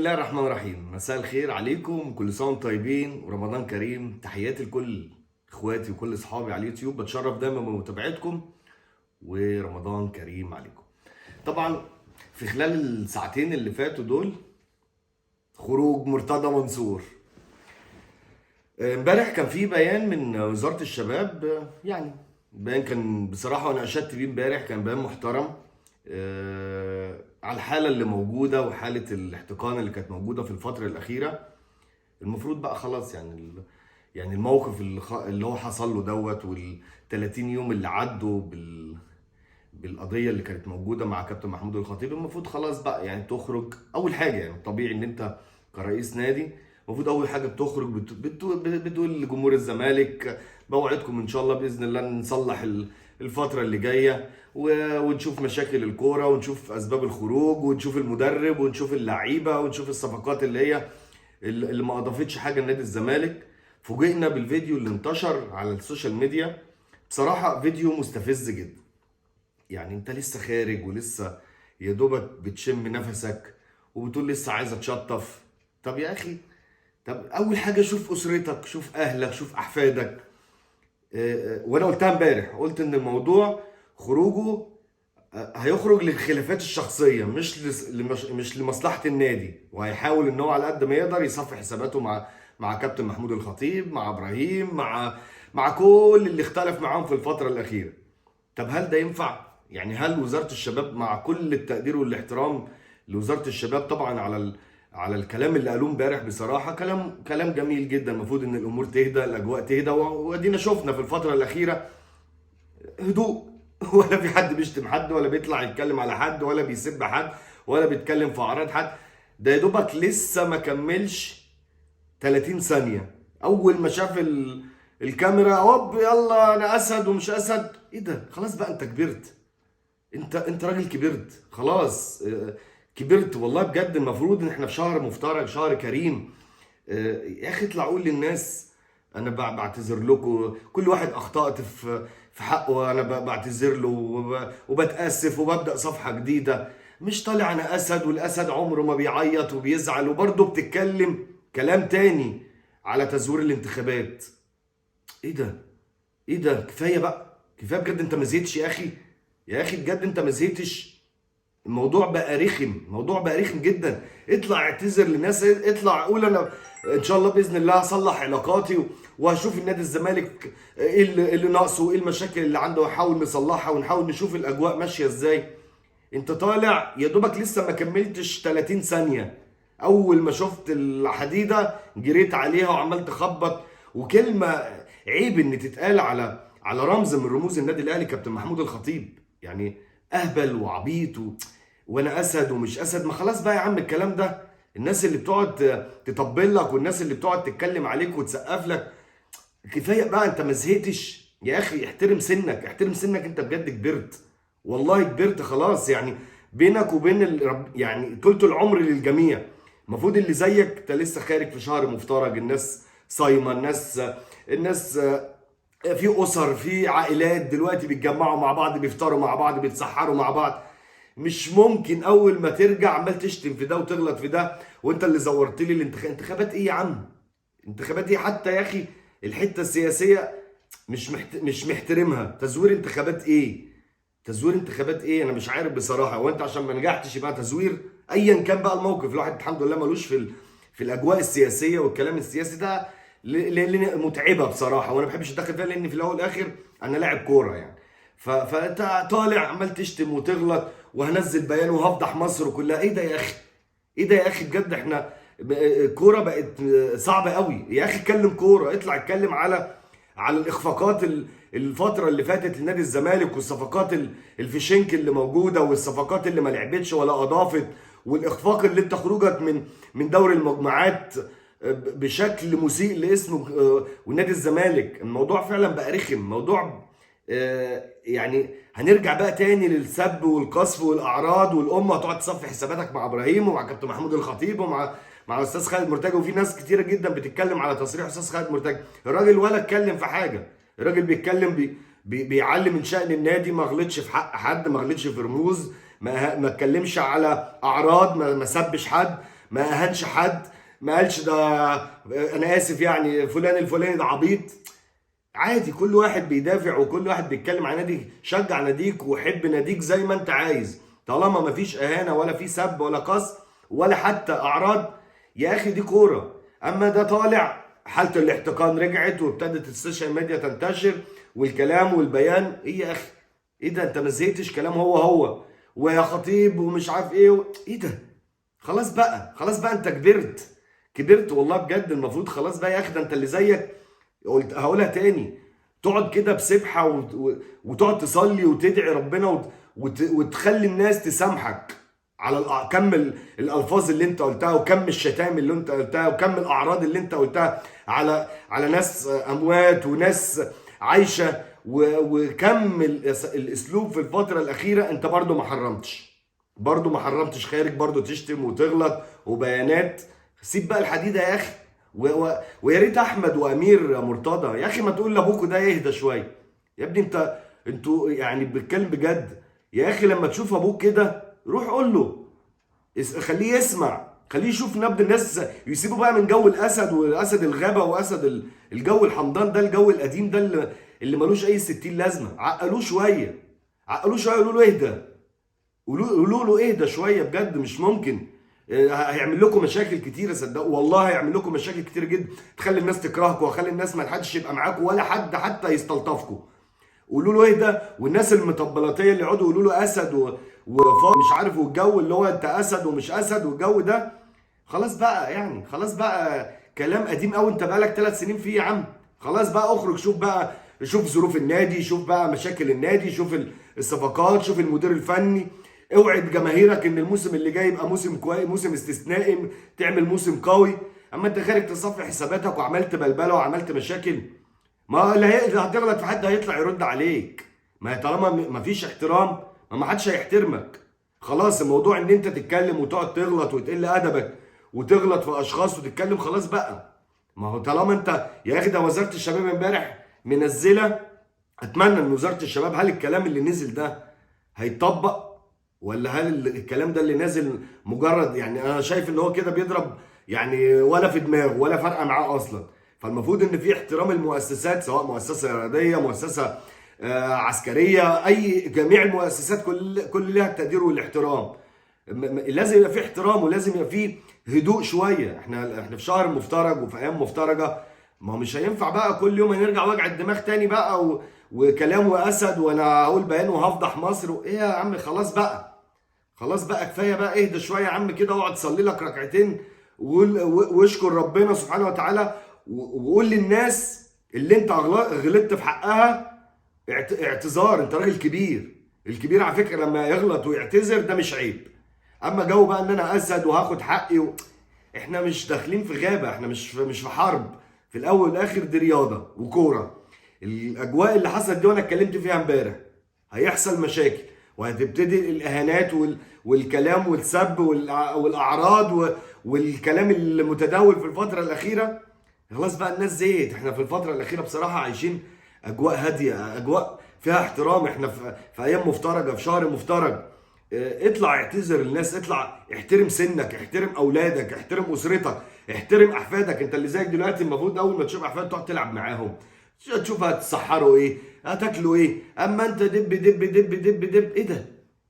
الله الرحمن الرحيم. مساء الخير عليكم، كل سنه وانتم طيبين ورمضان كريم. تحياتي لكل اخواتي وكل اصحابي على اليوتيوب، بتشرف دايما بمتابعتكم ورمضان كريم عليكم. طبعا في خلال الساعتين اللي فاتوا دول خروج مرتضى منصور. امبارح كان في بيان من وزاره الشباب، يعني بيان كان بصراحه وانا اشدت بيه امبارح، كان بيان محترم على الحاله اللي موجوده وحاله الاحتقان اللي كانت موجوده في الفتره الاخيره. المفروض بقى خلاص يعني يعني الموقف اللي هو حصل له دوت، وال 30 يوم اللي عدوا بالقضيه اللي كانت موجوده مع كابتن محمود الخطيب، المفروض خلاص بقى يعني تخرج. اول حاجه يعني طبيعي ان انت كرئيس نادي المفروض اول حاجه بتخرج بتقول لجمهور الزمالك بوعدكم ان شاء الله باذن الله نصلح الفتره اللي جايه، ونشوف مشاكل الكوره، ونشوف اسباب الخروج، ونشوف المدرب، ونشوف اللعيبه، ونشوف الصفقات اللي ما اضافتش حاجه لنادي الزمالك. فوجئنا بالفيديو اللي انتشر على السوشيال ميديا، بصراحه فيديو مستفز جدا. يعني انت لسه خارج ولسه يا دوبك بتشم نفسك وبتقول لسه عايز اتشطف. طب يا اخي، طب اول حاجه شوف اسرتك، شوف اهلك، شوف احفادك. وانا قلتها امبارح، قلت ان الموضوع خروجه هيخرج للخلافات الشخصيه، مش لمصلحه النادي، وهيحاول ان هو على قد ما يقدر يصفي حساباته مع كابتن محمود الخطيب، مع ابراهيم، مع كل اللي اختلف معاهم في الفتره الاخيره. طب هل ده ينفع؟ يعني هل وزاره الشباب، مع كل التقدير والاحترام لوزاره الشباب طبعا على الكلام اللي قالوه امبارح، بصراحه كلام جميل جدا، المفروض ان الامور تهدى، الاجواء تهدى، وادينا شفنا في الفتره الاخيره هدوء. ولا في حد بيشتم حد، ولا بيطلع يتكلم على حد، ولا بيسب حد، ولا بيتكلم في اعراض حد. ده يا دوبك لسه ما كملش 30 ثانيه اول ما شاف الكاميرا، هوب يلا انا اسد ومش اسد. ايه ده؟ خلاص بقى انت كبرت، انت راجل كبرت خلاص. كبرت والله بجد. المفروض ان احنا في شهر مفترج، شهر كريم. يا اخي اطلع قول للناس انا بعتذر لكم، كل واحد اخطأت في حقه، انا بعتذر له وبتأسف وببدأ صفحة جديدة. مش طالع انا اسد، والاسد عمره ما بيعيط وبيزعل، وبرضه بتتكلم كلام تاني على تزوير الانتخابات. ايه ده؟ ايه ده؟ كفايه بقى، كفايه بجد. انت ما زهقتش يا اخي؟ يا اخي بجد انت ما زهقتش؟ الموضوع بقى رخم، الموضوع بقى رخم جدا. اطلع اعتذر للناس، اطلع قول انا ان شاء الله باذن الله هصلح علاقاتي وهشوف النادي الزمالك ايه اللي ناقصه وايه المشاكل اللي عنده، واحاول نصلحها، ونحاول نشوف الاجواء ماشيه ازاي. انت طالع يا دوبك لسه ما كملتش 30 ثانيه، اول ما شفت الحديده جريت عليها وعمال تخبط. وكلمه عيب ان تتقال على رمز من رموز النادي الاهلي كابتن محمود الخطيب، يعني اهبل وعبيط وانا اسد ومش اسد. ما خلاص بقى يا عم الكلام ده. الناس اللي بتقعد تطبل لك، والناس اللي بتقعد تتكلم عليك وتسقف لك، كفايه بقى. انت ما زهقتش يا اخي؟ احترم سنك، احترم سنك، انت بجد كبرت، والله كبرت خلاص. يعني بينك وبين يعني طولة العمر للجميع. المفروض اللي زيك انت لسه خارج في شهر مفترج، الناس صايمه، الناس في اسر، في عائلات دلوقتي بيتجمعوا مع بعض، بيفطروا مع بعض، بيتسحروا مع بعض. مش ممكن اول ما ترجع عمال تشتم في ده وتغلط في ده، وانت اللي زورت لي انتخابات ايه يا عم؟ انتخابات ايه حتى يا اخي؟ الحته السياسيه مش محترمها. تزوير انتخابات ايه؟ تزوير انتخابات ايه؟ انا مش عارف بصراحه. هو انت عشان ما نجحتش يبقى تزوير؟ ايا كان بقى الموقف، الواحد الحمد لله ملوش في الاجواء السياسيه والكلام السياسي ده، متعبه بصراحه، وانا ما بحبش اتدخل فيها، لان في الاول والاخر انا لاعب كوره يعني. فانت طالع عمال تشتم وتغلط، وهنزل بيان وهفضح مصر كلها. ايه ده يا اخي؟ ايه ده يا اخي بجد؟ احنا الكوره بقت صعبه قوي يا اخي. اتكلم كوره، اطلع اتكلم على الاخفاقات الفتره اللي فاتت لنادي الزمالك، والصفقات الفشنك اللي موجوده، والصفقات اللي ما لعبتش ولا اضافت، والاخفاق اللي انت خروجك من دوري المجموعات بشكل مسيء لاسمه ونادي الزمالك. الموضوع فعلا بقى رخم، موضوع يعني هنرجع بقى تاني للسب والقذف والاعراض، والامه هتقعد تصفي حساباتك مع ابراهيم ومع كابتن محمود الخطيب مع استاذ خالد مرتجى. وفي ناس كتيره جدا بتتكلم على تصريح استاذ خالد مرتجى. الراجل ولا اتكلم في حاجه، الراجل بيتكلم بيعلي من شأن النادي، ما غلطش في حق حد، ما غلطش في رموز، ما اتكلمش على اعراض، ما سبش حد، ما اهانش حد، ما قالش ده انا اسف يعني فلان الفلاني ده عبيط. عادي، كل واحد بيدافع وكل واحد بيتكلم عن نادي. شجع ناديك وحب ناديك زي ما انت عايز، طالما مفيش اهانه ولا في سب ولا قص ولا حتى اعراض. يا اخي دي كوره. اما ده طالع حاله الاحتقان رجعت وابتدت السوشيال ميديا تنتشر والكلام والبيان. ايه يا اخي؟ ايه ده؟ انت ما زهقتش كلام هو ويا خطيب ومش عارف ايه ايه ده؟ خلاص بقى، خلاص بقى، انت كبرت. كبرت والله بجد. المفروض خلاص بقى يا اخي. ده انت اللي زيك، قلت هقولها تاني، تقعد كده بسبحه وتقعد تصلي وتدعي ربنا وتخلي الناس تسامحك على كم الالفاظ اللي انت قلتها وكم الشتائم اللي انت قلتها وكم الاعراض اللي انت قلتها على ناس اموات وناس عايشه وكم الاسلوب في الفتره الاخيره. انت برضو ما حرمتش، برضو ما حرمتش خارج برضو تشتم وتغلط وبيانات. سيب بقى الحديده يا اخي. ويا ريت احمد وامير مرتضى يا اخي ما تقول لابوكوا ده يهدى شويه. يا ابني انتوا يعني بتتكلم بجد. يا اخي لما تشوف ابوك كده روح قول له، خليه يسمع، خليه يشوف نبض الناس. يسيبوا بقى من جو الاسد واسد الغابه واسد الجو الحمضان ده، الجو القديم ده اللي ملوش اي 60 لازمه. عقلوه شويه، عقلوه شويه، قولوا له اهدى، قولوا له اهدى شويه بجد. مش ممكن. هيعمل لكم مشاكل كتيره صدقوا والله، هيعمل لكم مشاكل كتير جدا، تخلي الناس تكرهكم وخلي الناس ما حدش يبقى معاكم ولا حد حتى يستلطفكم. قولوا له اهدى. والناس المطبلاتيه اللي يقعدوا يقولوا له اسد مش عارف، والجو اللي هو انت اسد ومش اسد والجو ده، خلاص بقى يعني، خلاص بقى كلام قديم قوي. انت بقالك 3 سنين فيه يا عم. خلاص بقى اخرج، شوف بقى، شوف ظروف النادي، شوف بقى مشاكل النادي، شوف الصفقات، شوف المدير الفني. اوعد جماهيرك ان الموسم اللي جاي يبقى موسم كويس، موسم استثنائي، تعمل موسم قوي. اما انت خارج تصفي حساباتك وعملت بلبله وعملت مشاكل، ما اللي هتغلط في حد هيطلع يرد عليك. ما طالما ما فيش احترام ما حدش هيحترمك. خلاص الموضوع ان انت تتكلم وتقعد تغلط وتقل ادبك وتغلط في اشخاص وتتكلم، خلاص بقى. ما هو طالما انت يا اخي، ده وزاره الشباب امبارح منزله. اتمنى ان وزاره الشباب، هل الكلام اللي نزل ده هيتطبق ولا هل الكلام ده اللي نازل مجرد يعني؟ انا شايف ان هو كده بيضرب يعني ولا في دماغه ولا فارقه معاه اصلا. فالمفروض ان في احترام المؤسسات، سواء مؤسسه رياضيه، مؤسسه عسكريه، اي جميع المؤسسات كل لها التقدير والاحترام. لازم يبقى في احترام ولازم يبقى في هدوء شويه. احنا في شهر مفترج وفي ايام مفترجه. ما هو مش هينفع بقى كل يوم هنرجع وجع الدماغ تاني بقى وكلام واسد وانا هقول بيان وهفضح مصر ايه يا عم؟ خلاص بقى، خلاص بقى كفايه بقى. اهدى شويه يا عم كده، واقعد صلي لك ركعتين واشكر ربنا سبحانه وتعالى وقول للناس اللي انت غلطت في حقها اعتذار. انت راجل كبير. الكبير على فكره لما يغلط ويعتذر ده مش عيب. اما جو بقى ان انا اسد وهاخد حقي احنا مش داخلين في غابه، احنا مش في حرب. في الاول والاخر دي رياضه وكوره. الاجواء اللي حصلت دي وانا اتكلمت فيها امبارح، هيحصل مشاكل وهتبتدي الاهانات والكلام والسب والاعراض والكلام المتداول في الفتره الاخيره. خلاص بقى الناس زهقت. احنا في الفتره الاخيره بصراحه عايشين اجواء هاديه، اجواء فيها احترام. احنا في ايام مفترجه، في شهر مفترج. اطلع اعتذر للناس، اطلع احترم سنك، احترم اولادك، احترم اسرتك، احترم احفادك. انت اللي زيك دلوقتي المفروض اول ما تشوف احفاد تقعد تلعب معاهم، تشوف هتسحروا ايه، هتاكلوا ايه. اما انت دب دب دب دب دب، ايه ده؟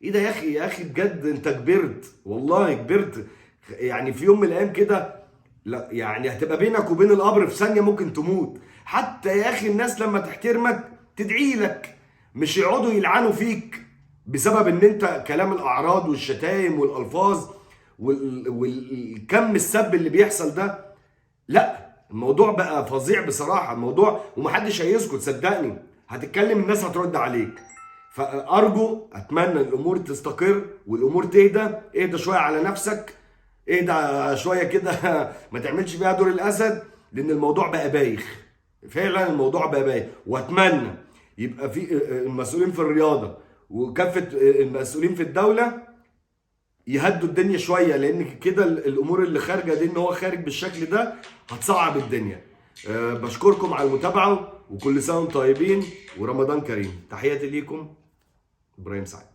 ايه ده يا اخي؟ يا اخي بجد انت كبرت والله، كبرت. يعني في يوم من الايام كده، لا يعني هتبقى بينك وبين القبر في ثانيه ممكن تموت. حتى يا اخي الناس لما تحترمك تدعي لك، مش يقعدوا يلعنوا فيك بسبب ان انت كلام الاعراض والشتايم والالفاظ والكم السب اللي بيحصل ده. لا الموضوع بقى فظيع بصراحه الموضوع، ومحدش هيسكت صدقني. هتتكلم الناس هترد عليك. فارجو اتمنى الامور تستقر والامور تهدى. اهدى شويه على نفسك، اهدى شويه كده ما تعملش فيها دور الاسد، لان الموضوع بقى بايخ فعلا. الموضوع بقى بايخ. واتمنى يبقى في المسؤولين في الرياضه وكافه المسؤولين في الدوله يهدوا الدنيا شويه، لان كده الامور اللي خارجه دي ان هو خارج بالشكل ده هتصعب الدنيا. بشكركم على المتابعه وكل سنه وانتم طيبين ورمضان كريم. تحياتي ليكم، ابراهيم سعيد.